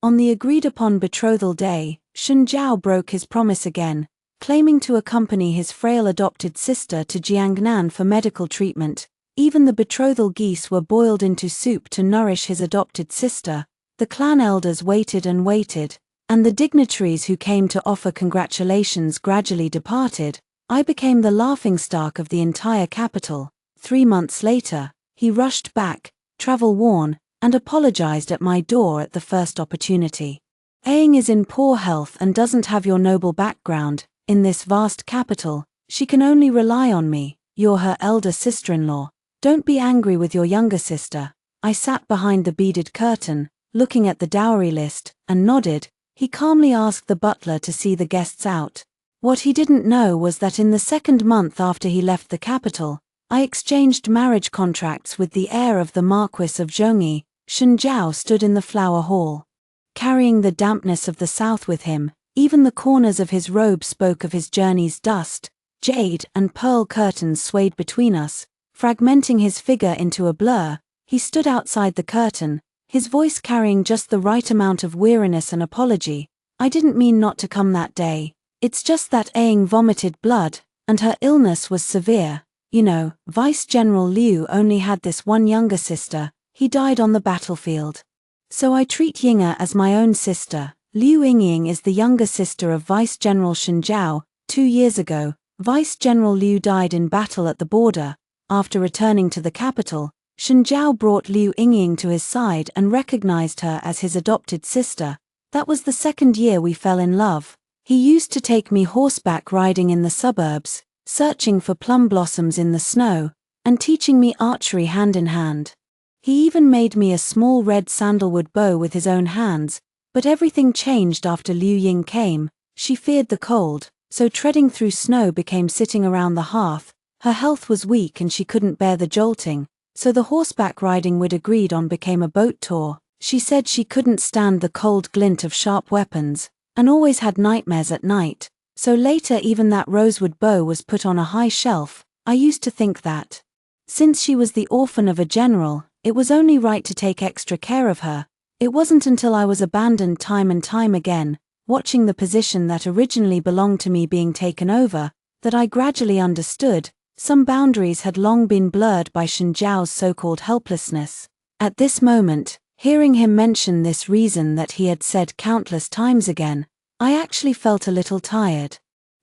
On the agreed-upon betrothal day, Shun Jiao broke his promise again, claiming to accompany his frail adopted sister to Jiangnan for medical treatment. Even the betrothal geese were boiled into soup to nourish his adopted sister. The clan elders waited and waited, and the dignitaries who came to offer congratulations gradually departed. I became the laughingstock of the entire capital. 3 months later, he rushed back, travel-worn, and apologized at my door at the first opportunity. Aang is in poor health and doesn't have your noble background. In this vast capital, she can only rely on me. You're her elder sister-in-law. Don't be angry with your younger sister. I sat behind the beaded curtain, looking at the dowry list, and nodded. He calmly asked the butler to see the guests out. What he didn't know was that in the 2nd month after he left the capital, I exchanged marriage contracts with the heir of the Marquis of Zhongyi. Shun Jiao stood in the flower hall, carrying the dampness of the south with him. Even the corners of his robe spoke of his journey's dust. Jade and pearl curtains swayed between us, fragmenting his figure into a blur. He stood outside the curtain, his voice carrying just the right amount of weariness and apology. I didn't mean not to come that day. It's just that Aang vomited blood, and her illness was severe. You know, Vice General Liu only had this one younger sister. He died on the battlefield. So I treat Ying'er as my own sister. Liu Yingying is the younger sister of Vice General Shun Jiao. 2 years ago, Vice General Liu died in battle at the border. After returning to the capital, Shun Jiao brought Liu Yingying to his side and recognized her as his adopted sister. That was the 2nd year we fell in love. He used to take me horseback riding in the suburbs, searching for plum blossoms in the snow, and teaching me archery hand in hand. He even made me a small red sandalwood bow with his own hands. But everything changed after Liu Ying came. She feared the cold, so treading through snow became sitting around the hearth. Her health was weak and she couldn't bear the jolting, so the horseback riding we'd agreed on became a boat tour. She said she couldn't stand the cold glint of sharp weapons, and always had nightmares at night, so later even that rosewood bow was put on a high shelf. I used to think that, since she was the orphan of a general, it was only right to take extra care of her. It wasn't until I was abandoned time and time again, watching the position that originally belonged to me being taken over, that I gradually understood. Some boundaries had long been blurred by Shun Jiao's so-called helplessness. At this moment, hearing him mention this reason that he had said countless times again, I actually felt a little tired.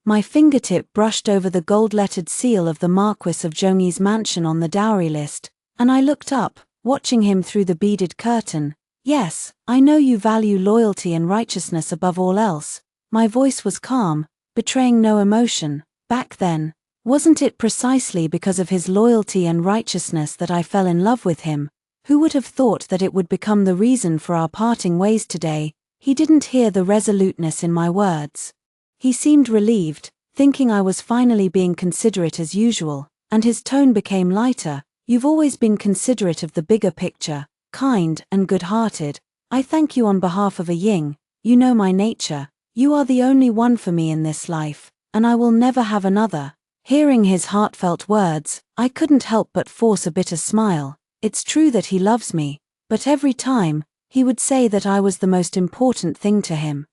My fingertip brushed over the gold-lettered seal of the Marquis of Zhongyi's mansion on the dowry list, and I looked up, watching him through the beaded curtain. Yes, I know you value loyalty and righteousness above all else. My voice was calm, betraying no emotion. Back then, wasn't it precisely because of his loyalty and righteousness that I fell in love with him? Who would have thought that it would become the reason for our parting ways today? He didn't hear the resoluteness in my words. He seemed relieved, thinking I was finally being considerate as usual, and his tone became lighter. You've always been considerate of the bigger picture, kind and good-hearted. I thank you on behalf of a Ying. You know my nature. You are the only one for me in this life, and I will never have another. Hearing his heartfelt words, I couldn't help but force a bitter smile. It's true that he loves me, but every time, he would say that I was the most important thing to him.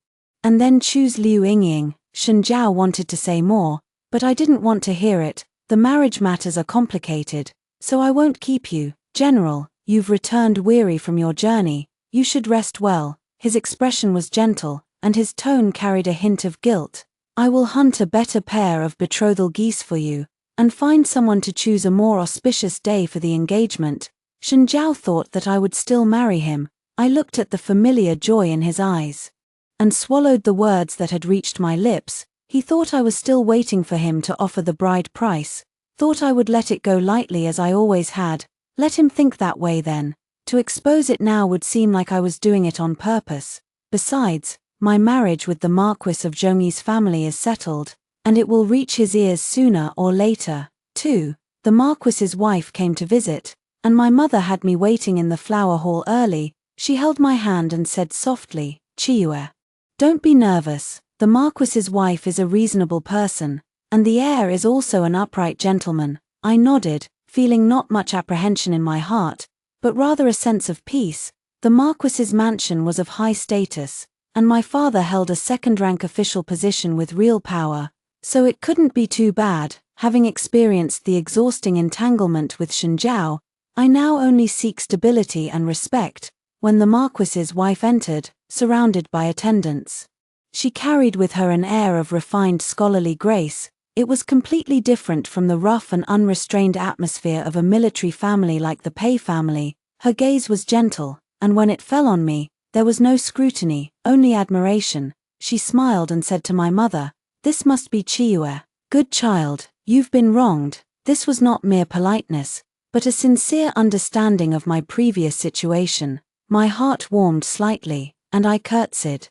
And then choose Liu Yingying. Shun Jiao wanted to say more, but I didn't want to hear it. The marriage matters are complicated, so I won't keep you. General, you've returned weary from your journey. You should rest well. His expression was gentle, and his tone carried a hint of guilt. I will hunt a better pair of betrothal geese for you, and find someone to choose a more auspicious day for the engagement. Shun Jiao thought that I would still marry him. I looked at the familiar joy in his eyes, and swallowed the words that had reached my lips. He thought I was still waiting for him to offer the bride price. Thought I would let it go lightly as I always had. Let him think that way then. To expose it now would seem like I was doing it on purpose. Besides, my marriage with the Marquis of Zhongyi's family is settled, and it will reach his ears sooner or later, too. The Marquis's wife came to visit, and my mother had me waiting in the flower hall early. She held my hand and said softly, "Chiyue, don't be nervous. The Marquis's wife is a reasonable person, and the heir is also an upright gentleman." I nodded, feeling not much apprehension in my heart, but rather a sense of peace. The Marquis's mansion was of high status, and my father held a second-rank official position with real power, so it couldn't be too bad. Having experienced the exhausting entanglement with Shen Zhao, I now only seek stability and respect. When the Marquis's wife entered, surrounded by attendants, she carried with her an air of refined scholarly grace. It was completely different from the rough and unrestrained atmosphere of a military family like the Pei family. Her gaze was gentle, and when it fell on me, there was no scrutiny, only admiration. She smiled and said to my mother, "This must be Chiyue. Good child, you've been wronged." This was not mere politeness, but a sincere understanding of my previous situation. My heart warmed slightly, and I curtsied.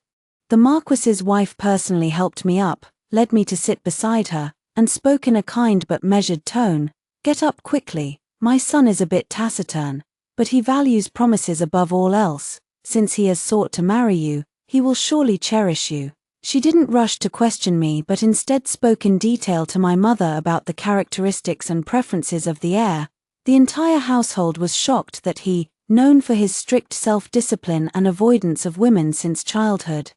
The Marquis's wife personally helped me up, led me to sit beside her, and spoke in a kind but measured tone. "Get up quickly, my son is a bit taciturn, but he values promises above all else. Since he has sought to marry you, he will surely cherish you." She didn't rush to question me but instead spoke in detail to my mother about the characteristics and preferences of the heir. The entire household was shocked that he, known for his strict self-discipline and avoidance of women since childhood,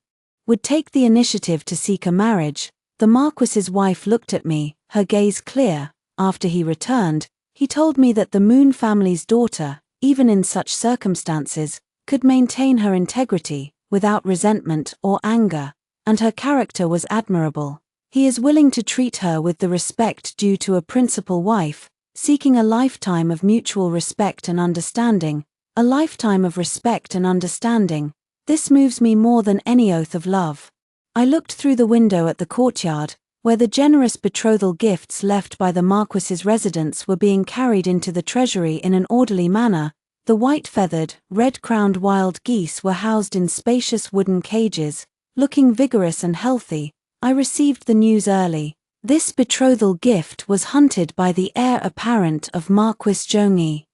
would take the initiative to seek a marriage. The Marquis's wife looked at me, her gaze clear. After he returned, he told me that the Moon family's daughter, even in such circumstances, could maintain her integrity, without resentment or anger, and her character was admirable. He is willing to treat her with the respect due to a principal wife, seeking a lifetime of mutual respect and understanding. A lifetime of respect and understanding. This moves me more than any oath of love. I looked through the window at the courtyard, where the generous betrothal gifts left by the Marquis's residents were being carried into the treasury in an orderly manner. The white-feathered, red-crowned wild geese were housed in spacious wooden cages, looking vigorous and healthy. I received the news early. This betrothal gift was hunted by the heir apparent of Marquis Zhongyi,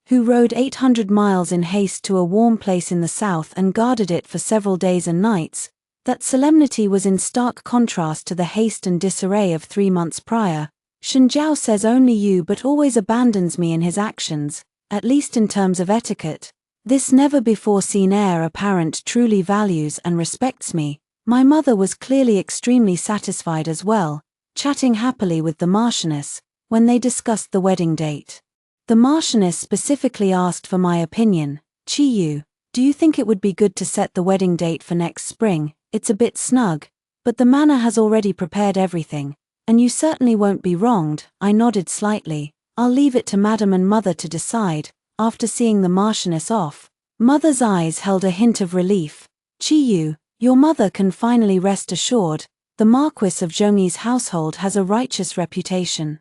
who rode 800 miles in haste to a warm place in the south and guarded it for several days and nights. That solemnity was in stark contrast to the haste and disarray of 3 months prior. Shen Zhao says only you but always abandons me in his actions, at least in terms of etiquette. This never-before-seen heir apparent truly values and respects me. My mother was clearly extremely satisfied as well, chatting happily with the Marchioness when they discussed the wedding date. The Marchioness specifically asked for my opinion. "Chiyu, do you think it would be good to set the wedding date for next spring? It's a bit snug, but the manor has already prepared everything, and you certainly won't be wronged." I nodded slightly. "I'll leave it to Madam and Mother to decide." After seeing the Marchioness off, Mother's eyes held a hint of relief. "Chiyu, your mother can finally rest assured. The Marquis of Zhongyi's household has a righteous reputation,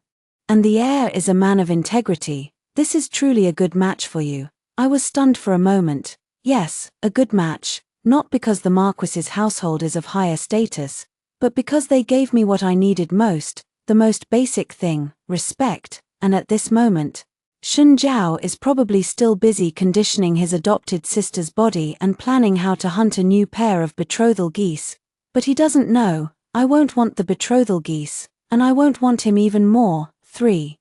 and the heir is a man of integrity. This is truly a good match for you." I was stunned for a moment. Yes, a good match, not because the Marquis's household is of higher status, but because they gave me what I needed most, the most basic thing, respect. And at this moment, Shen Zhao is probably still busy conditioning his adopted sister's body and planning how to hunt a new pair of betrothal geese. But he doesn't know, I won't want the betrothal geese, and I won't want him even more. 3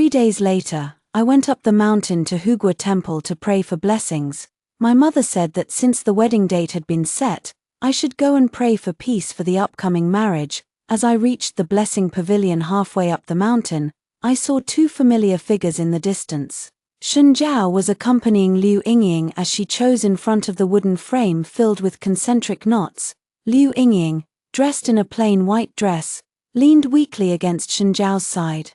days later, I went up the mountain to Hugua Temple to pray for blessings. My mother said that since the wedding date had been set, I should go and pray for peace for the upcoming marriage. As I reached the blessing pavilion halfway up the mountain, I saw 2 familiar figures in the distance. Shen Zhao was accompanying Liu Yingying as she chose in front of the wooden frame filled with concentric knots. Liu Yingying, dressed in a plain white dress, leaned weakly against Shen Zhao's side,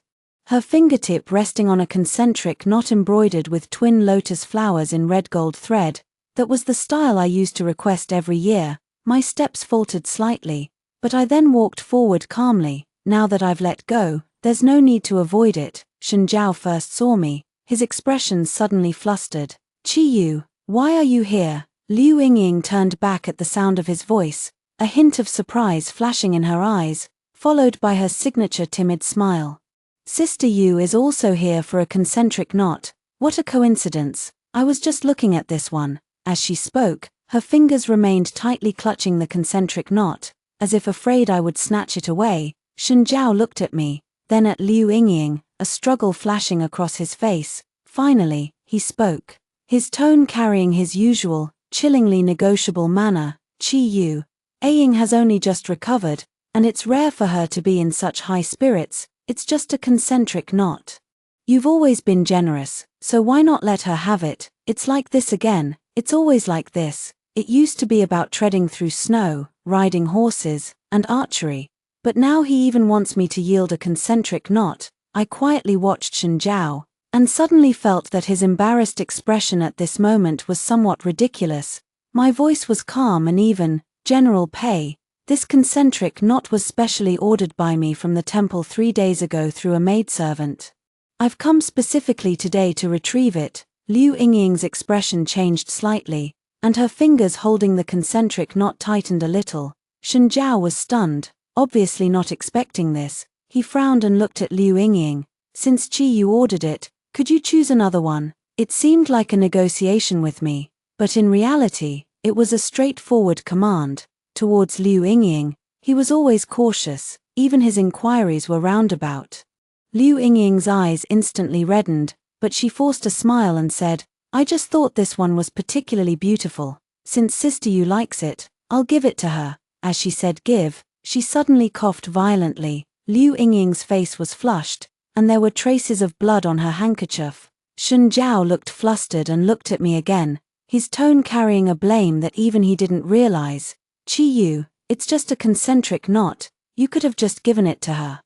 her fingertip resting on a concentric knot embroidered with twin lotus flowers in red gold thread. That was the style I used to request every year. My steps faltered slightly, but I then walked forward calmly. Now that I've let go, there's no need to avoid it. Shen Zhao first saw me, his expression suddenly flustered. "Chiyu, why are you here?" Liu Yingying turned back at the sound of his voice, a hint of surprise flashing in her eyes, followed by her signature timid smile. "Sister Yu is also here for a concentric knot. What a coincidence. I was just looking at this one." As she spoke, her fingers remained tightly clutching the concentric knot, as if afraid I would snatch it away. Shen Zhao looked at me, then at Liu Yingying, a struggle flashing across his face. Finally, he spoke. his tone carrying his usual, chillingly negotiable manner. Chi Ying has only just recovered, and it's rare for her to be in such high spirits. It's just a concentric knot. You've always been generous, so why not let her have it? It's like this again, it's always like this. It used to be about treading through snow, riding horses, and archery. But now he even wants me to yield a concentric knot. I quietly watched Shen Zhao, and suddenly felt that his embarrassed expression at this moment was somewhat ridiculous. My voice was calm and even. General Pei, this concentric knot was specially ordered by me from the temple 3 days ago through a maidservant. I've come specifically today to retrieve it. Liu Yingying's expression changed slightly, and her fingers holding the concentric knot tightened a little. Shen Zhao was stunned, obviously not expecting this. He frowned and looked at Liu Yingying. Since Qi Yu ordered it, could you choose another one? It seemed like a negotiation with me, but in reality, it was a straightforward command. Towards Liu Yingying, he was always cautious, even his inquiries were roundabout. Liu Yingying's eyes instantly reddened, but she forced a smile and said, I just thought this one was particularly beautiful. Since Sister Yu likes it, I'll give it to her. As she said give, she suddenly coughed violently. Liu Yingying's face was flushed, and there were traces of blood on her handkerchief. Shen Zhao looked flustered and looked at me again, his tone carrying a blame that even he didn't realize. Qi Yu, it's just a concentric knot, you could have just given it to her.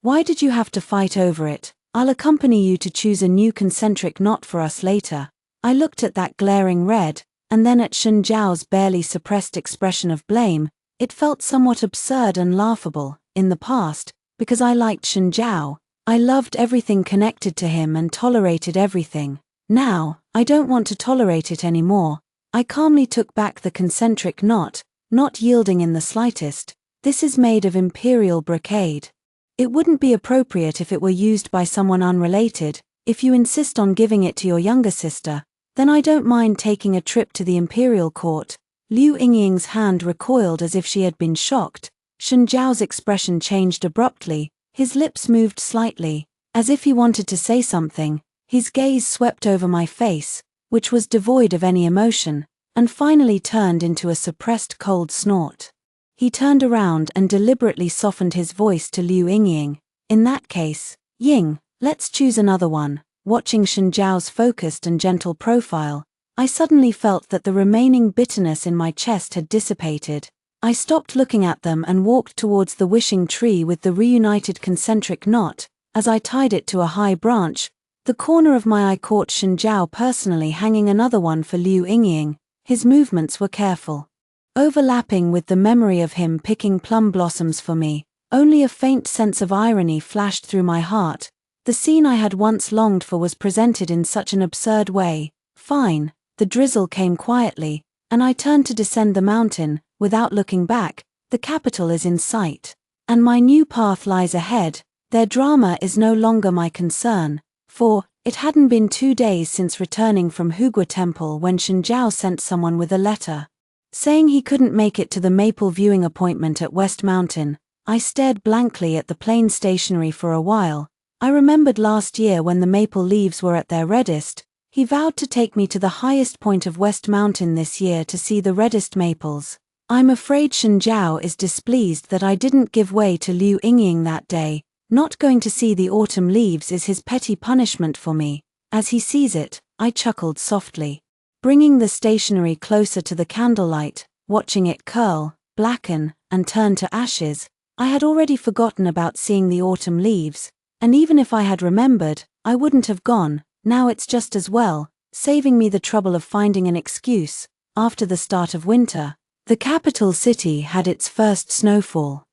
Why did you have to fight over it? I'll accompany you to choose a new concentric knot for us later. I looked at that glaring red, and then at Shen Zhao's barely suppressed expression of blame. It felt somewhat absurd and laughable. In the past, because I liked Shen Zhao, I loved everything connected to him and tolerated everything. Now, I don't want to tolerate it anymore. I calmly took back the concentric knot, not yielding in the slightest. This is made of imperial brocade. It wouldn't be appropriate if it were used by someone unrelated. If you insist on giving it to your younger sister, then I don't mind taking a trip to the imperial court. Liu Yingying's hand recoiled as if she had been shocked. Shen Zhao's expression changed abruptly, his lips moved slightly, as if he wanted to say something. His gaze swept over my face, which was devoid of any emotion, and finally turned into a suppressed cold snort. He turned around and deliberately softened his voice to Liu Yingying. In that case, Ying, let's choose another one. Watching Shen Zhao's focused and gentle profile, I suddenly felt that the remaining bitterness in my chest had dissipated. I stopped looking at them and walked towards the wishing tree with the reunited concentric knot. As I tied it to a high branch, the corner of my eye caught Shen Zhao personally hanging another one for Liu Yingying. His movements were careful, overlapping with the memory of him picking plum blossoms for me. Only a faint sense of irony flashed through my heart. The scene I had once longed for was presented in such an absurd way. Fine. The drizzle came quietly, and I turned to descend the mountain. Without looking back, the capital is in sight, and my new path lies ahead. Their drama is no longer my concern, for it hadn't been 2 days since returning from Hugua Temple when Shen Zhao sent someone with a letter, saying he couldn't make it to the maple viewing appointment at West Mountain. I stared blankly at the plain stationery for a while. I remembered last year when the maple leaves were at their reddest. He vowed to take me to the highest point of West Mountain this year to see the reddest maples. I'm afraid Shen Zhao is displeased that I didn't give way to Liu Yingying that day. Not going to see the autumn leaves is his petty punishment for me. As he sees it, I chuckled softly, bringing the stationery closer to the candlelight, watching it curl, blacken, and turn to ashes. I had already forgotten about seeing the autumn leaves, and even if I had remembered, I wouldn't have gone. Now it's just as well, saving me the trouble of finding an excuse. After the start of winter, the capital city had its first snowfall.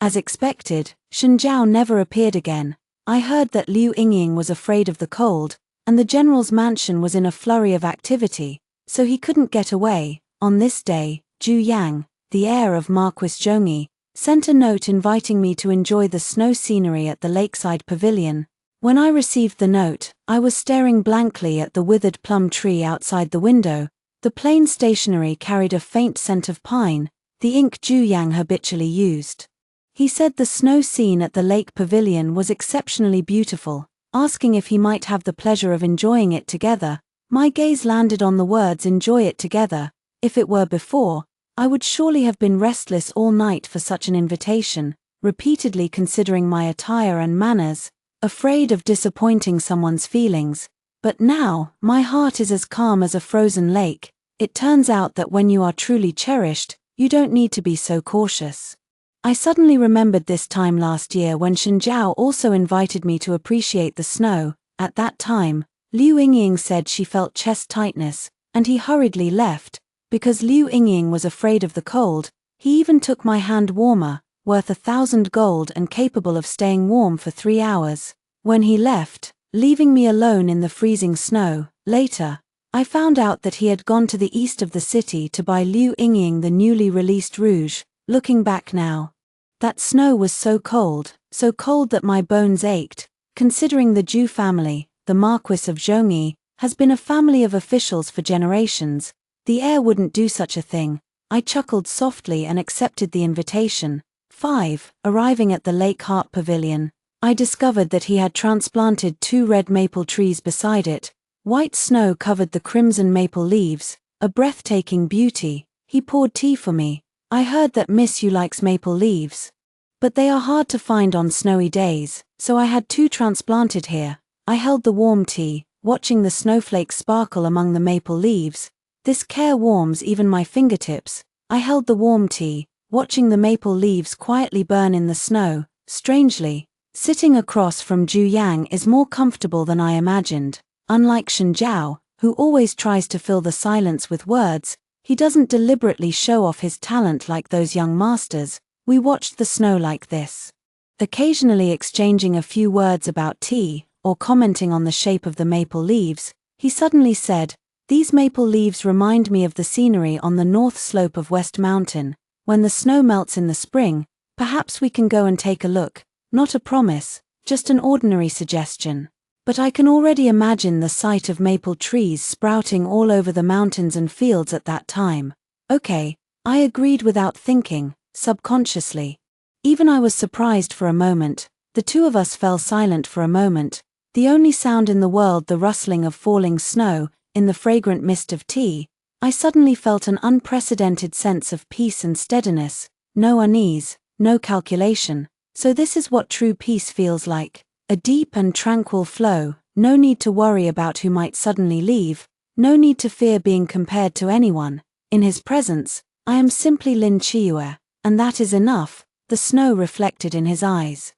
As expected, Shen Zhao never appeared again. I heard that Liu Yingying was afraid of the cold, and the general's mansion was in a flurry of activity, so he couldn't get away. On this day, Zhu Yang, the heir of Marquis Zhongyi, sent a note inviting me to enjoy the snow scenery at the lakeside pavilion. When I received the note, I was staring blankly at the withered plum tree outside the window. The plain stationery carried a faint scent of pine, the ink Zhu Yang habitually used. He said the snow scene at the lake pavilion was exceptionally beautiful, asking if he might have the pleasure of enjoying it together. My gaze landed on the words "enjoy it together." If it were before, I would surely have been restless all night for such an invitation, repeatedly considering my attire and manners, afraid of disappointing someone's feelings. But now, my heart is as calm as a frozen lake. It turns out that when you are truly cherished, you don't need to be so cautious. I suddenly remembered this time last year when Shen Zhao also invited me to appreciate the snow. At that time, Liu Yingying said she felt chest tightness, and he hurriedly left. Because Liu Yingying was afraid of the cold, he even took my hand warmer, worth 1,000 gold and capable of staying warm for 3 hours. When he left, leaving me alone in the freezing snow, later, I found out that he had gone to the east of the city to buy Liu Yingying the newly released rouge. Looking back now, that snow was so cold that my bones ached. Considering the Zhu family, the Marquis of Zhongyi, has been a family of officials for generations, the heir wouldn't do such a thing. I chuckled softly and accepted the invitation. 5. Arriving at the Lake Heart Pavilion, I discovered that he had transplanted 2 red maple trees beside it. White snow covered the crimson maple leaves, a breathtaking beauty. He poured tea for me. I heard that Miss Yu likes maple leaves, but they are hard to find on snowy days, so I had 2 transplanted here. I held the warm tea, watching the snowflakes sparkle among the maple leaves. This care warms even my fingertips. I held the warm tea, watching the maple leaves quietly burn in the snow. Strangely, sitting across from Zhu Yang is more comfortable than I imagined. Unlike Shen Zhao, who always tries to fill the silence with words, he doesn't deliberately show off his talent like those young masters. We watched the snow like this, occasionally exchanging a few words about tea, or commenting on the shape of the maple leaves. He suddenly said, "These maple leaves remind me of the scenery on the north slope of West Mountain. When the snow melts in the spring, perhaps we can go and take a look." Not a promise, just an ordinary suggestion. But I can already imagine the sight of maple trees sprouting all over the mountains and fields at that time. Okay, I agreed without thinking, subconsciously. Even I was surprised for a moment. The 2 of us fell silent for a moment, the only sound in the world the rustling of falling snow. In the fragrant mist of tea, I suddenly felt an unprecedented sense of peace and steadiness. No unease, no calculation. So this is what true peace feels like. A deep and tranquil flow, no need to worry about who might suddenly leave, no need to fear being compared to anyone. In his presence, I am simply Lin Qiue, and that is enough. The snow reflected in his eyes.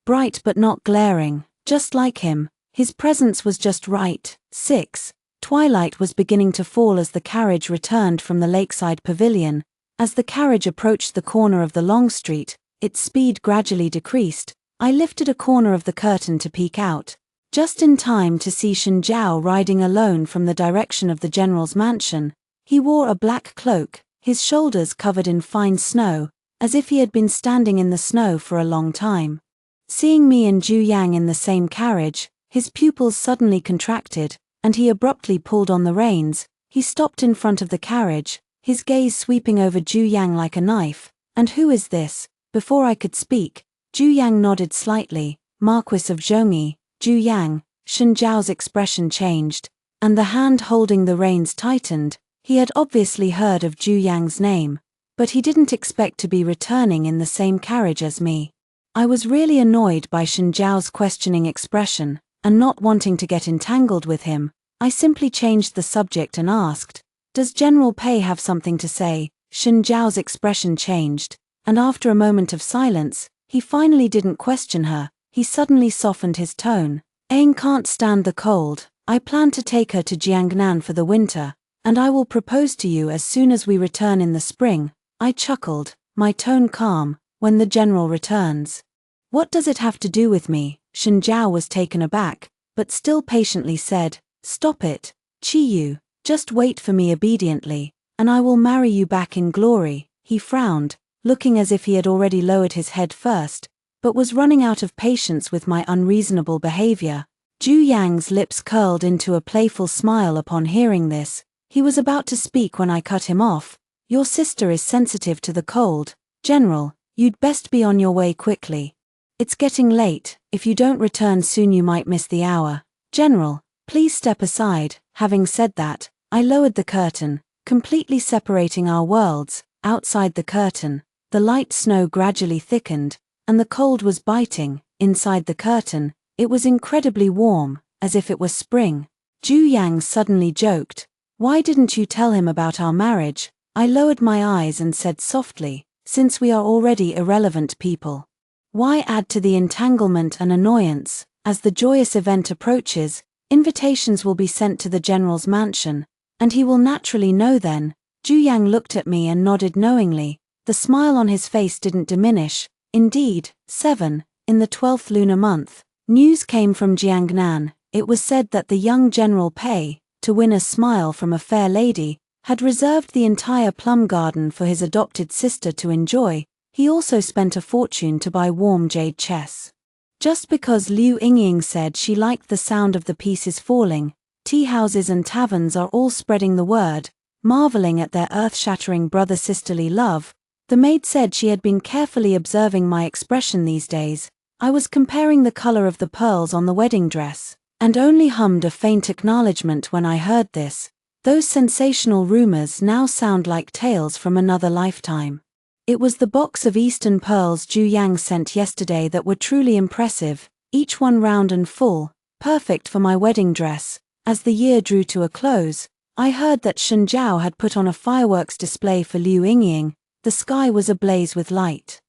Bright but not glaring, just like him, his presence was just right. 6. Twilight was beginning to fall as the carriage returned from the lakeside pavilion. As the carriage approached the corner of the long street, its speed gradually decreased. I lifted a corner of the curtain to peek out, just in time to see Shen Zhao riding alone from the direction of the general's mansion. He wore a black cloak, his shoulders covered in fine snow, as if he had been standing in the snow for a long time. Seeing me and Zhu Yang in the same carriage, his pupils suddenly contracted, and he abruptly pulled on the reins. He stopped in front of the carriage, his gaze sweeping over Zhu Yang like a knife. "And who is this?" Before I could speak, Zhu Yang nodded slightly. "Marquis of Zhongyi, Zhu Yang." Shen Zhao's expression changed, and the hand holding the reins tightened. He had obviously heard of Zhu Yang's name, but he didn't expect to be returning in the same carriage as me. I was really annoyed by Shen Zhao's questioning expression, and not wanting to get entangled with him, I simply changed the subject and asked, "Does General Pei have something to say?" Shen Zhao's expression changed, and after a moment of silence, he finally didn't question her. He suddenly softened his tone. "Aang can't stand the cold. I plan to take her to Jiangnan for the winter, and I will propose to you as soon as we return in the spring." I chuckled, my tone calm. "When the general returns." "What does it have to do with me?" Shen Zhao was taken aback, but still patiently said, "Stop it, Qi Yu, just wait for me obediently, and I will marry you back in glory." He frowned, looking as if he had already lowered his head first, but was running out of patience with my unreasonable behavior. Zhu Yang's lips curled into a playful smile upon hearing this. He was about to speak when I cut him off. "Your sister is sensitive to the cold. General, you'd best be on your way quickly. It's getting late. If you don't return soon you might miss the hour." "General, Please step aside." Having said that, I lowered the curtain, completely separating our worlds. Outside the curtain, the light snow gradually thickened, and the cold was biting. Inside the curtain, it was incredibly warm, as if it was spring. Ju Yang suddenly joked, "Why didn't you tell him about our marriage?" I lowered my eyes and said softly, "Since we are already irrelevant people, why add to the entanglement and annoyance? As the joyous event approaches, invitations will be sent to the general's mansion, and he will naturally know then." Ju Yang looked at me and nodded knowingly. The smile on his face didn't diminish. Indeed, 7, in the 12th lunar month, news came from Jiangnan. It was said that the young General Pei, to win a smile from a fair lady, had reserved the entire plum garden for his adopted sister to enjoy. He also spent a fortune to buy warm jade chess. Just because Liu Yingying said she liked the sound of the pieces falling, tea houses and taverns are all spreading the word, marveling at their earth-shattering brother-sisterly love. The maid said she had been carefully observing my expression these days. I was comparing the color of the pearls on the wedding dress, and only hummed a faint acknowledgement when I heard this. Those sensational rumors now sound like tales from another lifetime. It was the box of Eastern pearls Ju Yang sent yesterday that were truly impressive, each one round and full, perfect for my wedding dress. As the year drew to a close, I heard that Shenzhou had put on a fireworks display for Liu Yingying. The sky was ablaze with light,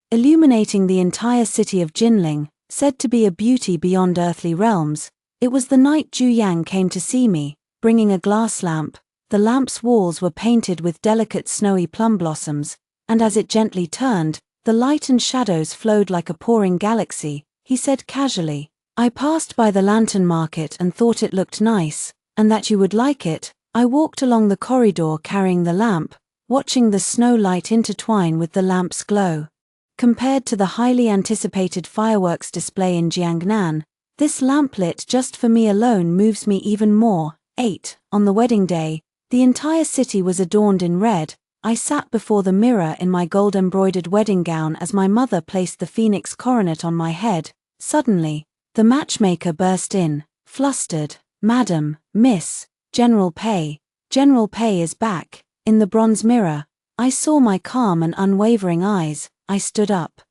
illuminating the entire city of Jinling, said to be a beauty beyond earthly realms. It was the night Ju Yang came to see me, bringing a glass lamp. The lamp's walls were painted with delicate snowy plum blossoms, and as it gently turned, the light and shadows flowed like a pouring galaxy. He said casually, "I passed by the lantern market and thought it looked nice, and that you would like it." I walked along the corridor carrying the lamp, watching the snow light intertwine with the lamp's glow. Compared to the highly anticipated fireworks display in Jiangnan, this lamp lit just for me alone moves me even more. 8. On the wedding day, the entire city was adorned in red. I sat before the mirror in my gold-embroidered wedding gown as my mother placed the phoenix coronet on my head. Suddenly, the matchmaker burst in, flustered, "Madam, Miss, General Pei is back." In the bronze mirror, I saw my calm and unwavering eyes. I stood up,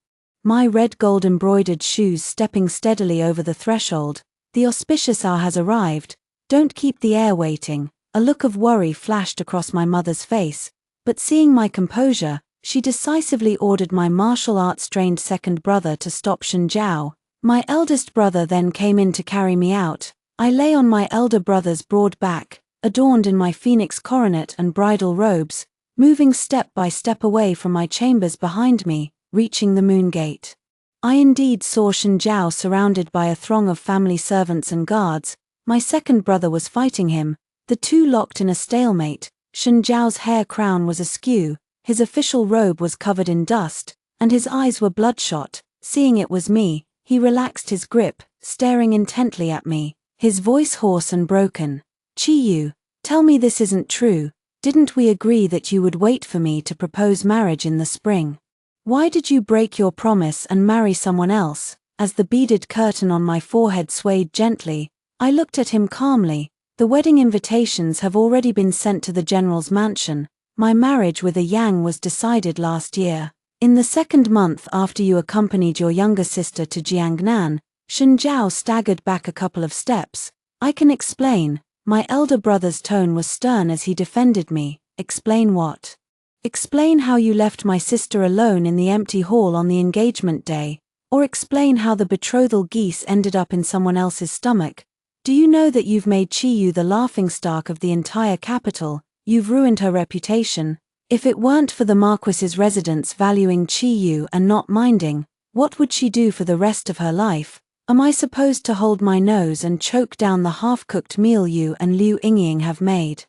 my red gold-embroidered shoes stepping steadily over the threshold. "The auspicious hour has arrived. Don't keep the air waiting." A look of worry flashed across my mother's face, but seeing my composure, she decisively ordered my martial arts-trained second brother to stop Shenzhou. My eldest brother then came in to carry me out. I lay on my elder brother's broad back, adorned in my phoenix coronet and bridal robes, moving step by step away from my chambers behind me, reaching the moon gate. I indeed saw Shenzhou surrounded by a throng of family servants and guards. My second brother was fighting him, the two locked in a stalemate. Shenzhou's hair crown was askew, his official robe was covered in dust, and his eyes were bloodshot. Seeing it was me, he relaxed his grip, staring intently at me, his voice hoarse and broken. "Qiyu, tell me this isn't true. Didn't we agree that you would wait for me to propose marriage in the spring? Why did you break your promise and marry someone else?" As the beaded curtain on my forehead swayed gently, I looked at him calmly. "The wedding invitations have already been sent to the general's mansion. My marriage with a Yang was decided last year. In the 2nd month after you accompanied your younger sister to Jiangnan." Shenzhou staggered back a couple of steps. "I can explain." My elder brother's tone was stern as he defended me. "Explain what?" "Explain how you left my sister alone in the empty hall on the engagement day, or explain how the betrothal geese ended up in someone else's stomach. Do you know that you've made Qiyu the laughingstock of the entire capital? You've ruined her reputation. If it weren't for the Marquis's residents valuing Qiyu and not minding, what would she do for the rest of her life? Am I supposed to hold my nose and choke down the half-cooked meal you and Liu Yingying have made?"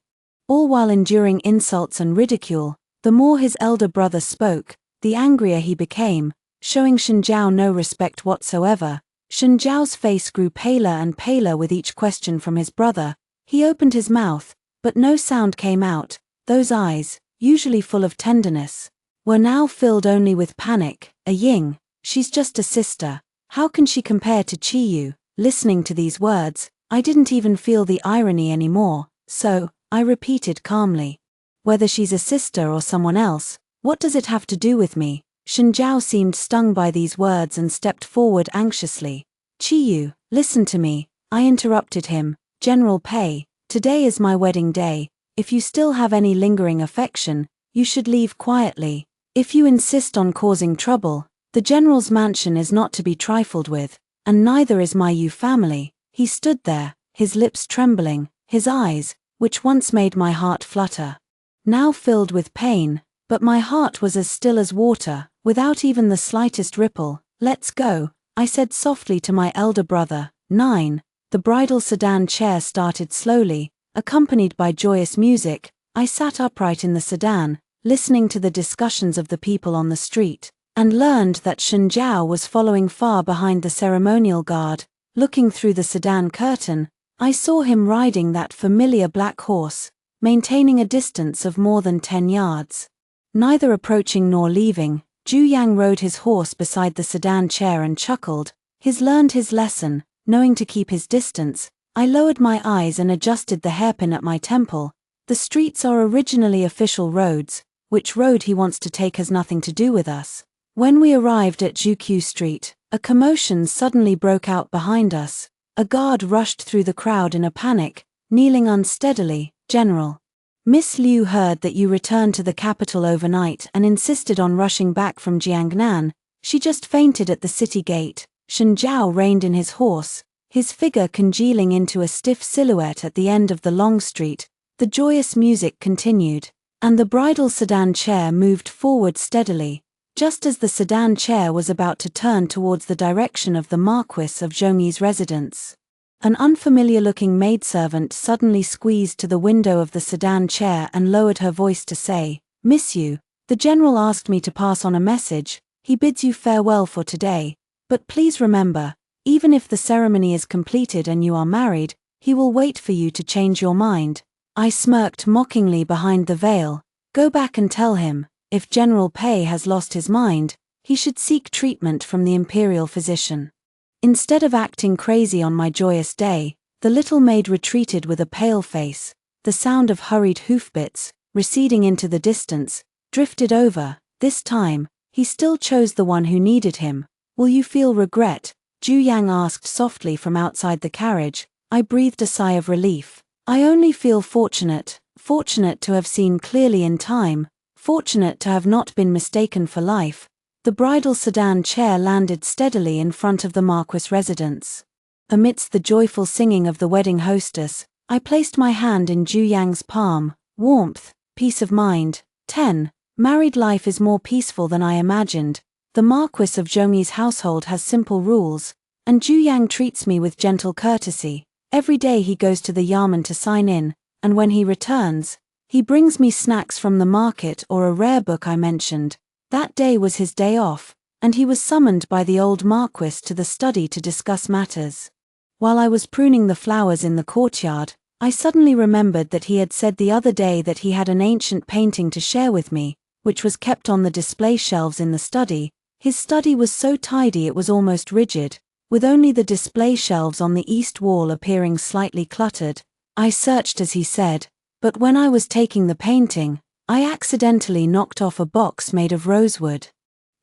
All while enduring insults and ridicule. The more his elder brother spoke, the angrier he became, showing Shenzhou no respect whatsoever. Shenzhou's face grew paler and paler with each question from his brother. He opened his mouth, but no sound came out. Those eyes, usually full of tenderness, were now filled only with panic. "A Ying, she's just a sister. How can she compare to Qiyu?" Listening to these words, I didn't even feel the irony anymore, so, I repeated calmly. Whether she's a sister or someone else, what does it have to do with me? Shen Zhao seemed stung by these words and stepped forward anxiously. Qiyu, listen to me, I interrupted him. General Pei, today is my wedding day. If you still have any lingering affection, you should leave quietly. If you insist on causing trouble, the general's mansion is not to be trifled with, and neither is my Yu family. He stood there, his lips trembling, his eyes, which once made my heart flutter, now filled with pain, but my heart was as still as water, without even the slightest ripple. Let's go, I said softly to my elder brother. 9. The bridal sedan chair started slowly, accompanied by joyous music. I sat upright in the sedan, listening to the discussions of the people on the street, and learned that Shen Zhao was following far behind the ceremonial guard. Looking through the sedan curtain, I saw him riding that familiar black horse, maintaining a distance of more than 10 yards. Neither approaching nor leaving, Zhu Yang rode his horse beside the sedan chair and chuckled. He's learned his lesson, knowing to keep his distance. I lowered my eyes and adjusted the hairpin at my temple. The streets are originally official roads. Which road he wants to take has nothing to do with us. When we arrived at Zhuqiu Street, a commotion suddenly broke out behind us. A guard rushed through the crowd in a panic, kneeling unsteadily. General, Miss Liu heard that you returned to the capital overnight and insisted on rushing back from Jiangnan. She just fainted at the city gate. Shen Zhao reined in his horse, his figure congealing into a stiff silhouette at the end of the long street. The joyous music continued, and the bridal sedan chair moved forward steadily. Just as the sedan chair was about to turn towards the direction of the Marquis of Zhongyi's residence, an unfamiliar-looking maidservant suddenly squeezed to the window of the sedan chair and lowered her voice to say, "Miss Yu, the general asked me to pass on a message. He bids you farewell for today. But please remember, even if the ceremony is completed and you are married, he will wait for you to change your mind." I smirked mockingly behind the veil. Go back and tell him, if General Pei has lost his mind, he should seek treatment from the imperial physician. Instead of acting crazy on my joyous day, the little maid retreated with a pale face. The sound of hurried hoofbeats, receding into the distance, drifted over. This time, he still chose the one who needed him. Will you feel regret? Zhu Yang asked softly from outside the carriage. I breathed a sigh of relief. I only feel fortunate to have seen clearly in time, fortunate to have not been mistaken for life. The bridal sedan chair landed steadily in front of the Marquis' residence. Amidst the joyful singing of the wedding hostess, I placed my hand in Zhu Yang's palm. Warmth, peace of mind. 10. Married life is more peaceful than I imagined. The Marquis of Zhongyi's household has simple rules, and Zhu Yang treats me with gentle courtesy. Every day he goes to the yamen to sign in, and when he returns, he brings me snacks from the market or a rare book I mentioned. That day was his day off, and he was summoned by the old Marquis to the study to discuss matters. While I was pruning the flowers in the courtyard, I suddenly remembered that he had said the other day that he had an ancient painting to share with me, which was kept on the display shelves in the study. His study was so tidy it was almost rigid, with only the display shelves on the east wall appearing slightly cluttered. I searched as he said, but when I was taking the painting, I accidentally knocked off a box made of rosewood.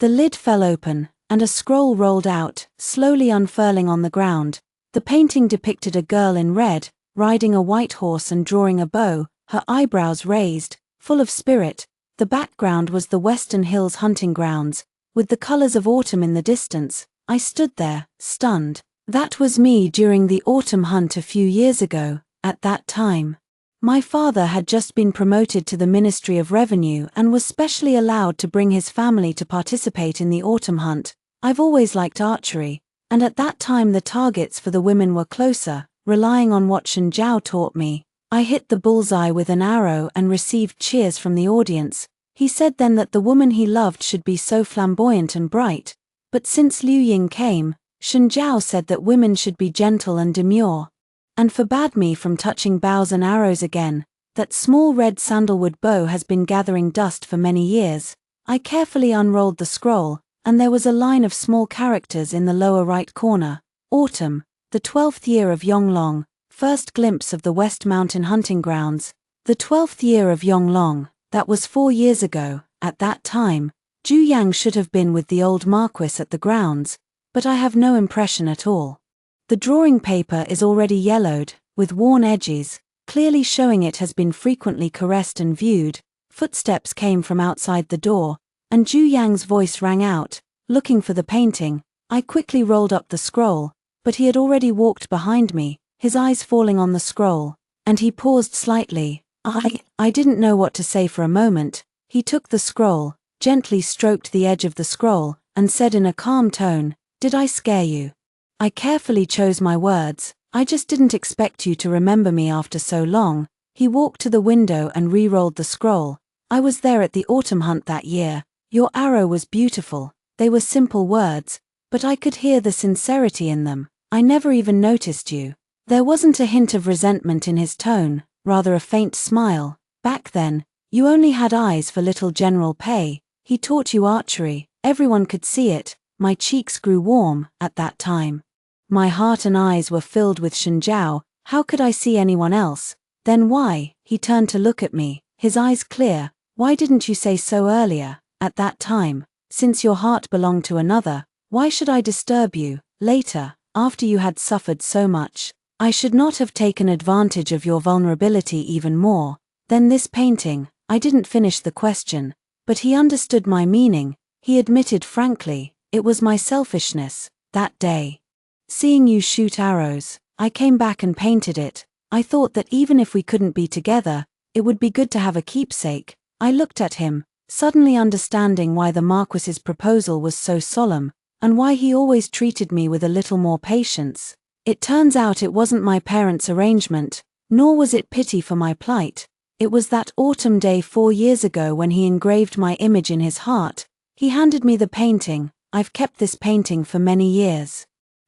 The lid fell open, and a scroll rolled out, slowly unfurling on the ground. The painting depicted a girl in red, riding a white horse and drawing a bow, her eyebrows raised, full of spirit. The background was the Western Hills hunting grounds, with the colors of autumn in the distance. I stood there, stunned. That was me during the autumn hunt a few years ago. At that time, my father had just been promoted to the Ministry of Revenue and was specially allowed to bring his family to participate in the autumn hunt. I've always liked archery, and at that time the targets for the women were closer. Relying on what Shen Zhao taught me, I hit the bullseye with an arrow and received cheers from the audience. He said then that the woman he loved should be so flamboyant and bright. But since Liu Ying came, Shen Zhao said that women should be gentle and demure, and forbade me from touching bows and arrows again. That small red sandalwood bow has been gathering dust for many years. I carefully unrolled the scroll, and there was a line of small characters in the lower right corner. Autumn, the 12th year of Yonglong, First glimpse of the West Mountain hunting grounds. The 12th year of Yonglong, that was 4 years ago. At that time, Ju Yang should have been with the old Marquis at the grounds, but I have no impression at all. The drawing paper is already yellowed, with worn edges, clearly showing it has been frequently caressed and viewed. Footsteps came from outside the door, and Ju Yang's voice rang out, looking for the painting. I quickly rolled up the scroll, but he had already walked behind me, his eyes falling on the scroll, and he paused slightly. I didn't know what to say for a moment. He took the scroll, gently stroked the edge of the scroll, and said in a calm tone, "Did I scare you?" I carefully chose my words. "I just didn't expect you to remember me after so long." He walked to the window and re-rolled the scroll. "I was there at the autumn hunt that year. Your arrow was beautiful." They were simple words, but I could hear the sincerity in them. "I never even noticed you." There wasn't a hint of resentment in his tone, rather a faint smile. "Back then, you only had eyes for little General Pei. He taught you archery, everyone could see it." My cheeks grew warm. At that time, my heart and eyes were filled with Shenjiao. How could I see anyone else? "Then why?" He turned to look at me, his eyes clear. "Why didn't you say so earlier? At that time, since your heart belonged to another, why should I disturb you? Later, after you had suffered so much, I should not have taken advantage of your vulnerability even more." Then this painting. I didn't finish the question, but he understood my meaning. He admitted frankly, "It was my selfishness, that day. Seeing you shoot arrows, I came back and painted it. I thought that even if we couldn't be together, it would be good to have a keepsake." I looked at him, suddenly understanding why the Marquis's proposal was so solemn, and why he always treated me with a little more patience. It turns out it wasn't my parents' arrangement, nor was it pity for my plight. It was that autumn day 4 years ago when he engraved my image in his heart. He handed me the painting. I've kept this painting for many years.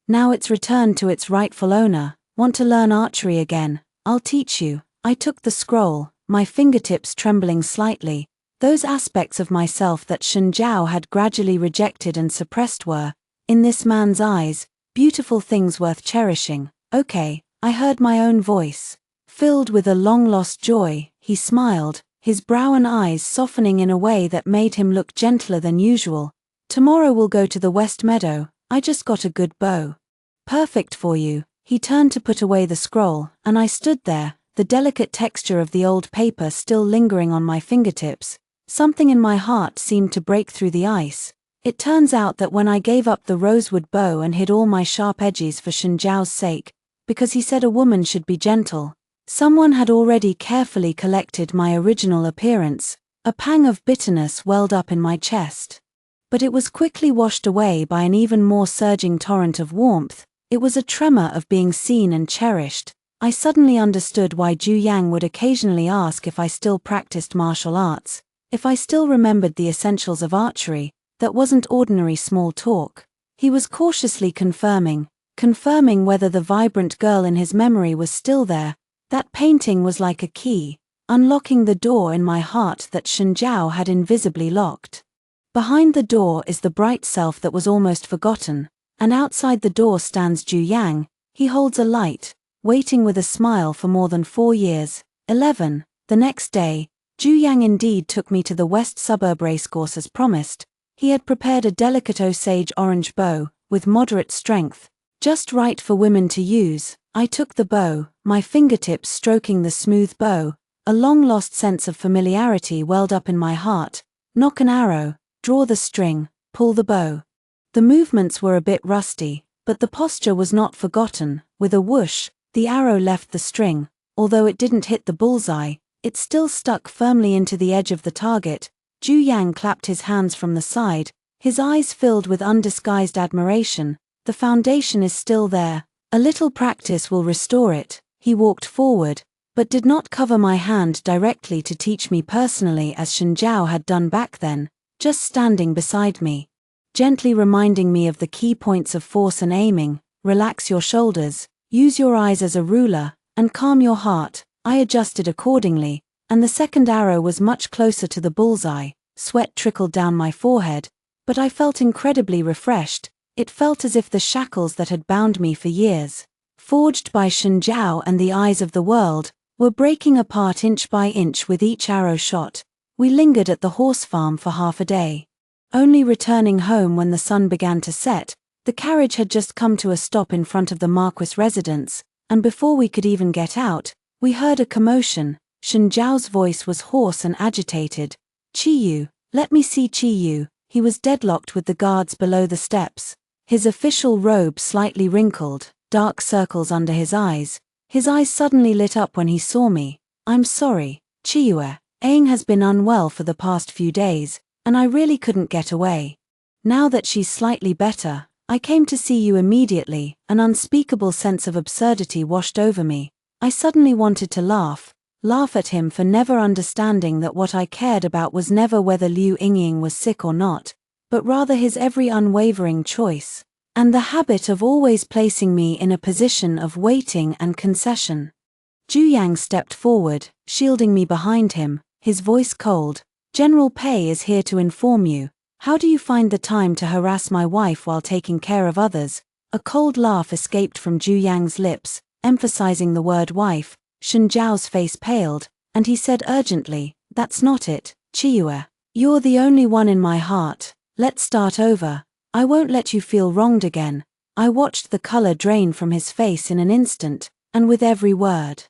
Now it's returned to its rightful owner. "Want to learn archery again? I'll teach you." I took the scroll, my fingertips trembling slightly. Those aspects of myself that Shenjiao had gradually rejected and suppressed were, in this man's eyes, beautiful things worth cherishing. "Okay," I heard my own voice. Filled with a long-lost joy, he smiled, his brow and eyes softening in a way that made him look gentler than usual. "Tomorrow we'll go to the West Meadow. I just got a good bow. Perfect for you." He turned to put away the scroll, and I stood there, the delicate texture of the old paper still lingering on my fingertips. Something in my heart seemed to break through the ice. It turns out that when I gave up the rosewood bow and hid all my sharp edges for Shenjiao's sake, because he said a woman should be gentle, someone had already carefully collected my original appearance. A pang of bitterness welled up in my chest. But it was quickly washed away by an even more surging torrent of warmth. It was a tremor of being seen and cherished. I suddenly understood why Ju Yang would occasionally ask if I still practiced martial arts, if I still remembered the essentials of archery. That wasn't ordinary small talk. He was cautiously confirming whether the vibrant girl in his memory was still there. That painting was like a key, unlocking the door in my heart that Shenjiao had invisibly locked. Behind the door is the bright self that was almost forgotten, and outside the door stands Ju Yang. He holds a light, waiting with a smile for more than 4 years. 11. The next day, Ju Yang indeed took me to the West Suburb racecourse as promised. He had prepared a delicate Osage orange bow, with moderate strength, just right for women to use. I took the bow, my fingertips stroking the smooth bow. A long-lost sense of familiarity welled up in my heart. Nock an arrow, draw the string, pull the bow. The movements were a bit rusty, but the posture was not forgotten. With a whoosh, the arrow left the string. Although it didn't hit the bullseye, it still stuck firmly into the edge of the target. Ju Yang clapped his hands from the side, his eyes filled with undisguised admiration. "The foundation is still there. A little practice will restore it." He walked forward, but did not cover my hand directly to teach me personally as Shenjiao had done back then, just standing beside me, gently reminding me of the key points of force and aiming. "Relax your shoulders, use your eyes as a ruler, and calm your heart." I adjusted accordingly, and the second arrow was much closer to the bullseye. Sweat trickled down my forehead, but I felt incredibly refreshed. It felt as if the shackles that had bound me for years, forged by Shen Zhao and the eyes of the world, were breaking apart inch by inch with each arrow shot. We lingered at the horse farm for half a day. Only returning home when the sun began to set. The carriage had just come to a stop in front of the Marquis residence, and before we could even get out, we heard a commotion. Shen Zhao's voice was hoarse and agitated. "Qiyu, let me see Qiyu." He was deadlocked with the guards below the steps. His official robe slightly wrinkled, dark circles under his eyes. His eyes suddenly lit up when he saw me. "I'm sorry, Qiyu. Aang has been unwell for the past few days, and I really couldn't get away. Now that she's slightly better, I came to see you immediately." An unspeakable sense of absurdity washed over me. I suddenly wanted to laugh at him for never understanding that what I cared about was never whether Liu Yingying was sick or not, but rather his every unwavering choice, and the habit of always placing me in a position of waiting and concession. Zhu Yang stepped forward, shielding me behind him, his voice cold. "General Pei is here to inform you. How do you find the time to harass my wife while taking care of others?" A cold laugh escaped from Zhu Yang's lips, emphasizing the word wife. Shen Zhao's face paled, and he said urgently, "That's not it, Qiyu. You're the only one in my heart. Let's start over. I won't let you feel wronged again." I watched the color drain from his face in an instant, and with every word,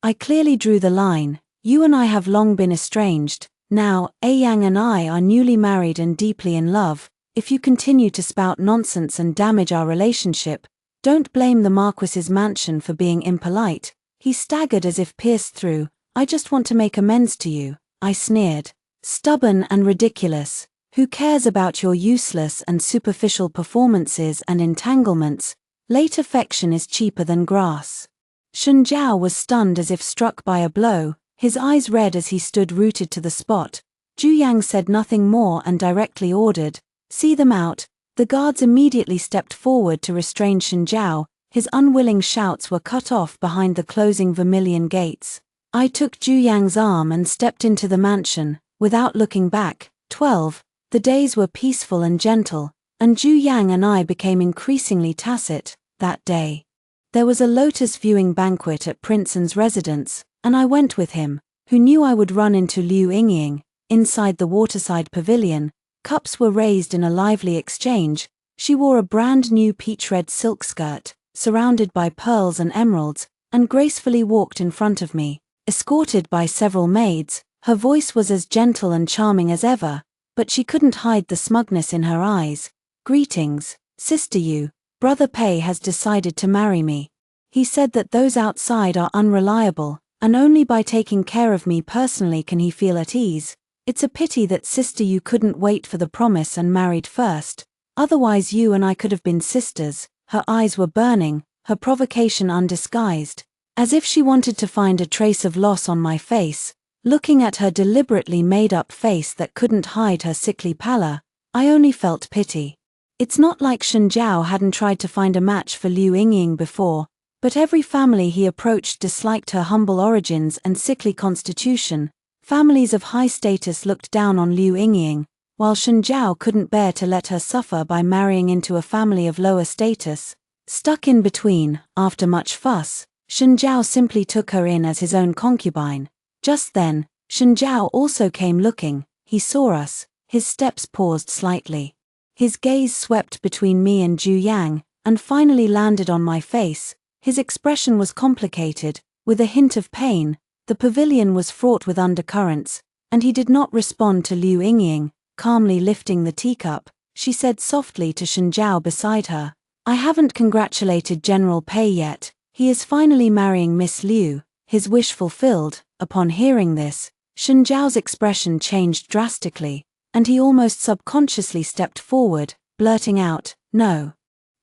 I clearly drew the line. "You and I have long been estranged. Now, Yang and I are newly married and deeply in love. If you continue to spout nonsense and damage our relationship, don't blame the Marquis's mansion for being impolite." He staggered as if pierced through. "I just want to make amends to you," I sneered. "Stubborn and ridiculous. Who cares about your useless and superficial performances and entanglements? Late affection is cheaper than grass." Shen Zhao was stunned as if struck by a blow, his eyes red as he stood rooted to the spot. Zhu Yang said nothing more and directly ordered, "See them out." The guards immediately stepped forward to restrain Shen Zhao. His unwilling shouts were cut off behind the closing vermilion gates. I took Zhu Yang's arm and stepped into the mansion, without looking back. 12. The days were peaceful and gentle, and Zhu Yang and I became increasingly tacit. That day, there was a lotus viewing banquet at Prince An's residence, and I went with him, who knew I would run into Liu Yingying. Inside the waterside pavilion, cups were raised in a lively exchange. She wore a brand new peach-red silk skirt, surrounded by pearls and emeralds, and gracefully walked in front of me, escorted by several maids. Her voice was as gentle and charming as ever, but she couldn't hide the smugness in her eyes. "Greetings, Sister Yu. Brother Pei has decided to marry me. He said that those outside are unreliable, and only by taking care of me personally can he feel at ease. It's a pity that Sister Yu couldn't wait for the promise and married first. Otherwise you and I could have been sisters." Her eyes were burning, her provocation undisguised, as if she wanted to find a trace of loss on my face. Looking at her deliberately made-up face that couldn't hide her sickly pallor, I only felt pity. It's not like Shen Zhao hadn't tried to find a match for Liu Yingying before, but every family he approached disliked her humble origins and sickly constitution. Families of high status looked down on Liu Yingying, while Shen Zhao couldn't bear to let her suffer by marrying into a family of lower status. Stuck in between, after much fuss, Shen Zhao simply took her in as his own concubine. Just then, Shen Zhao also came looking. He saw us, his steps paused slightly. His gaze swept between me and Zhu Yang, and finally landed on my face. His expression was complicated, with a hint of pain. The pavilion was fraught with undercurrents, and he did not respond to Liu Yingying. Calmly lifting the teacup, she said softly to Shen Zhao beside her, "I haven't congratulated General Pei yet. He is finally marrying Miss Liu, his wish fulfilled." Upon hearing this, Shen Zhao's expression changed drastically, and he almost subconsciously stepped forward, blurting out, "No.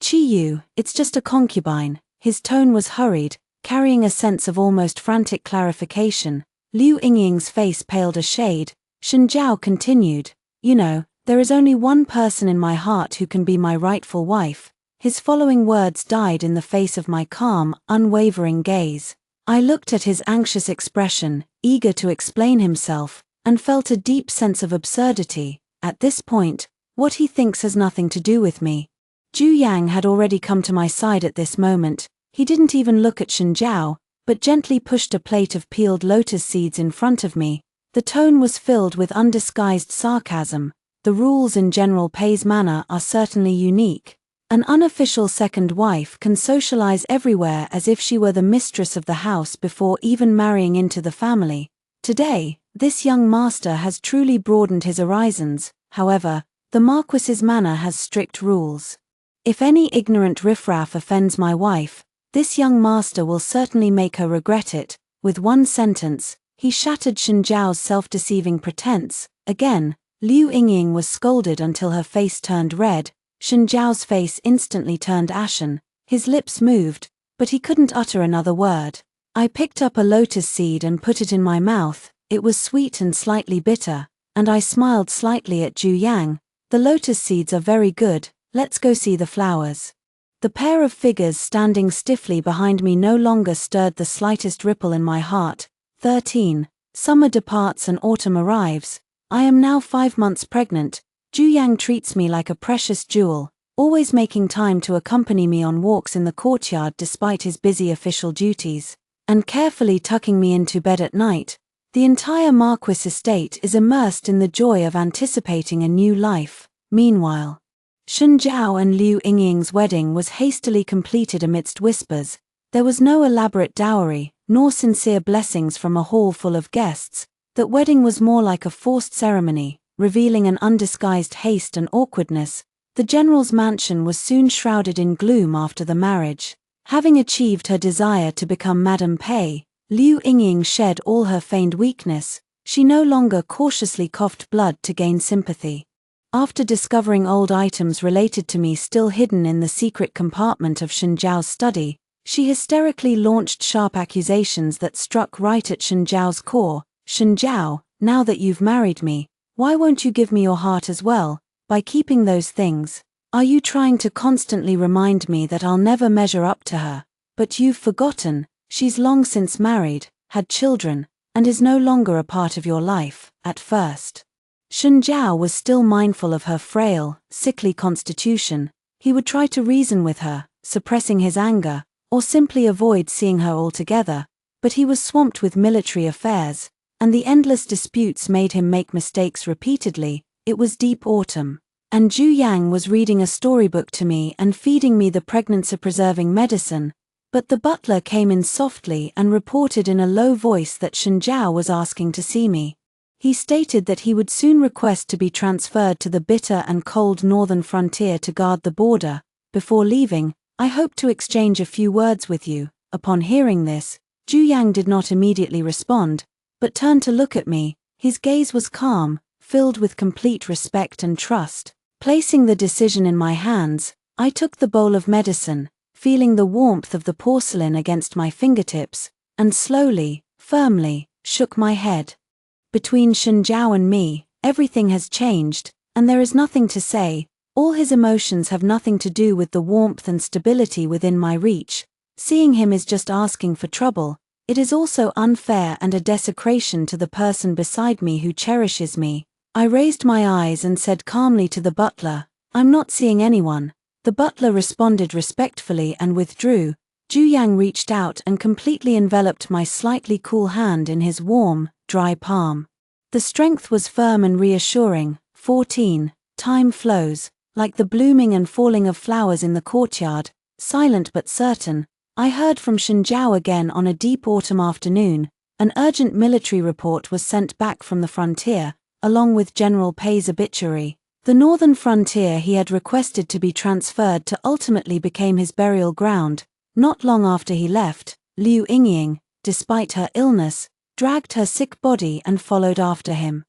Qiyu, it's just a concubine." His tone was hurried, carrying a sense of almost frantic clarification. Liu Yingying's face paled a shade. Shen Zhao continued, "You know, there is only one person in my heart who can be my rightful wife." His following words died in the face of my calm, unwavering gaze. I looked at his anxious expression, eager to explain himself, and felt a deep sense of absurdity. At this point, what he thinks has nothing to do with me. Zhu Yang had already come to my side at this moment. He didn't even look at Shen Zhao, but gently pushed a plate of peeled lotus seeds in front of me. The tone was filled with undisguised sarcasm. The rules in General Pei's manor are certainly unique. An unofficial second wife can socialize everywhere as if she were the mistress of the house before even marrying into the family. Today, this young master has truly broadened his horizons. However, the Marquis's manor has strict rules. If any ignorant riffraff offends my wife, this young master will certainly make her regret it. With one sentence, he shattered Shen Zhao's self-deceiving pretense. Again, Liu Yingying was scolded until her face turned red. Shen Zhao's face instantly turned ashen. His lips moved, but he couldn't utter another word. I picked up a lotus seed and put it in my mouth. It was sweet and slightly bitter, and I smiled slightly at Zhu Yang. The lotus seeds are very good. Let's go see the flowers. The pair of figures standing stiffly behind me no longer stirred the slightest ripple in my heart. 13. Summer departs and autumn arrives. I am now 5 months pregnant. Zhu Yang treats me like a precious jewel, always making time to accompany me on walks in the courtyard despite his busy official duties, and carefully tucking me into bed at night. The entire Marquis estate is immersed in the joy of anticipating a new life. Meanwhile, Shen Zhao and Liu Yingying's wedding was hastily completed amidst whispers. There was no elaborate dowry, nor sincere blessings from a hall full of guests. That wedding was more like a forced ceremony, revealing an undisguised haste and awkwardness. The general's mansion was soon shrouded in gloom after the marriage. Having achieved her desire to become Madame Pei, Liu Yingying shed all her feigned weakness. She no longer cautiously coughed blood to gain sympathy. After discovering old items related to me still hidden in the secret compartment of Shen Zhao's study, she hysterically launched sharp accusations that struck right at Shen Zhao's core. Shen Zhao, now that you've married me, why won't you give me your heart as well? By keeping those things, are you trying to constantly remind me that I'll never measure up to her? But you've forgotten, she's long since married, had children, and is no longer a part of your life. At first, Shen Zhao was still mindful of her frail, sickly constitution. He would try to reason with her, suppressing his anger, or simply avoid seeing her altogether, but he was swamped with military affairs, and the endless disputes made him make mistakes repeatedly. It was deep autumn, and Zhu Yang was reading a storybook to me and feeding me the pregnancy-preserving medicine, but the butler came in softly and reported in a low voice that Shen Zhao was asking to see me. He stated that he would soon request to be transferred to the bitter and cold northern frontier to guard the border. Before leaving, I hope to exchange a few words with you. Upon hearing this, Zhu Yang did not immediately respond, but turned to look at me. His gaze was calm, filled with complete respect and trust. Placing the decision in my hands, I took the bowl of medicine, feeling the warmth of the porcelain against my fingertips, and slowly, firmly, shook my head. Between Shen Zhao and me, everything has changed, and there is nothing to say. All his emotions have nothing to do with the warmth and stability within my reach. Seeing him is just asking for trouble. It is also unfair and a desecration to the person beside me who cherishes me. I raised my eyes and said calmly to the butler, "I'm not seeing anyone." The butler responded respectfully and withdrew. Zhu Yang reached out and completely enveloped my slightly cool hand in his warm, dry palm. The strength was firm and reassuring. 14. Time flows, like the blooming and falling of flowers in the courtyard, silent but certain. I heard from Shen Zhao again on a deep autumn afternoon. An urgent military report was sent back from the frontier, along with General Pei's obituary. The northern frontier he had requested to be transferred to ultimately became his burial ground. Not long after he left, Liu Yingying, despite her illness, dragged her sick body and followed after him.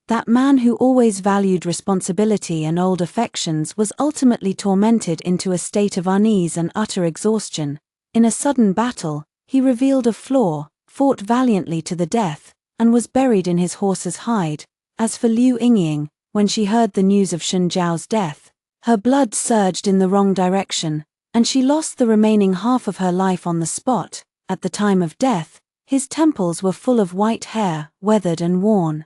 That man who always valued responsibility and old affections was ultimately tormented into a state of unease and utter exhaustion. In a sudden battle, he revealed a flaw, fought valiantly to the death, and was buried in his horse's hide. As for Liu Yingying, when she heard the news of Shen Zhao's death, her blood surged in the wrong direction, and she lost the remaining half of her life on the spot. At the time of death, his temples were full of white hair, weathered and worn.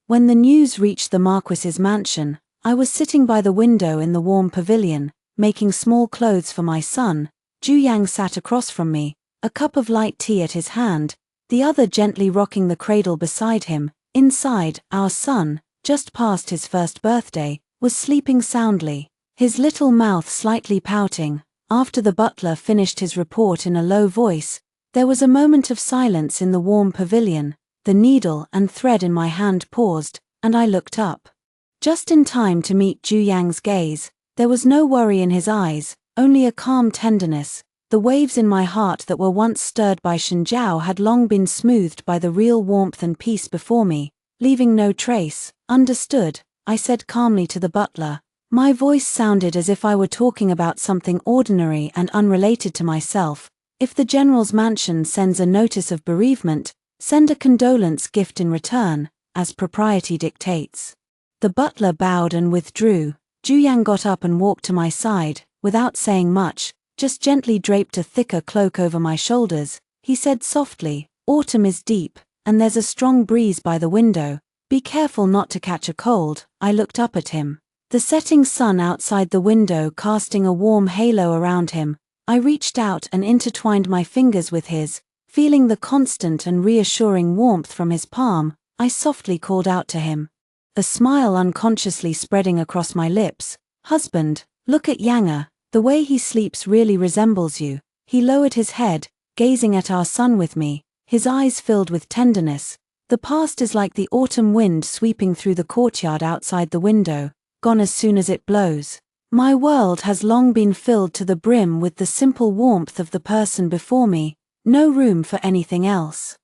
When the news reached the Marquis's mansion, I was sitting by the window in the warm pavilion, making small clothes for my son. Yang sat across from me, a cup of light tea at his hand, the other gently rocking the cradle beside him. Inside, our son, just past his first birthday, was sleeping soundly, his little mouth slightly pouting. After the butler finished his report in a low voice, there was a moment of silence in the warm pavilion. The needle and thread in my hand paused, and I looked up. Just in time to meet Yang's gaze. There was no worry in his eyes, only a calm tenderness. The waves in my heart that were once stirred by Zhao had long been smoothed by the real warmth and peace before me, leaving no trace. "Understood," I said calmly to the butler. My voice sounded as if I were talking about something ordinary and unrelated to myself. "If the general's mansion sends a notice of bereavement, send a condolence gift in return, as propriety dictates." The butler bowed and withdrew. Yang got up and walked to my side, without saying much, just gently draped a thicker cloak over my shoulders. He said softly, "Autumn is deep, and there's a strong breeze by the window. Be careful not to catch a cold." I looked up at him. The setting sun outside the window casting a warm halo around him. I reached out and intertwined my fingers with his, feeling the constant and reassuring warmth from his palm. I softly called out to him, a smile unconsciously spreading across my lips, "Husband, look at Yang. The way he sleeps really resembles you." He lowered his head, gazing at our son with me, his eyes filled with tenderness. "The past is like the autumn wind sweeping through the courtyard outside the window, gone as soon as it blows. My world has long been filled to the brim with the simple warmth of the person before me, no room for anything else."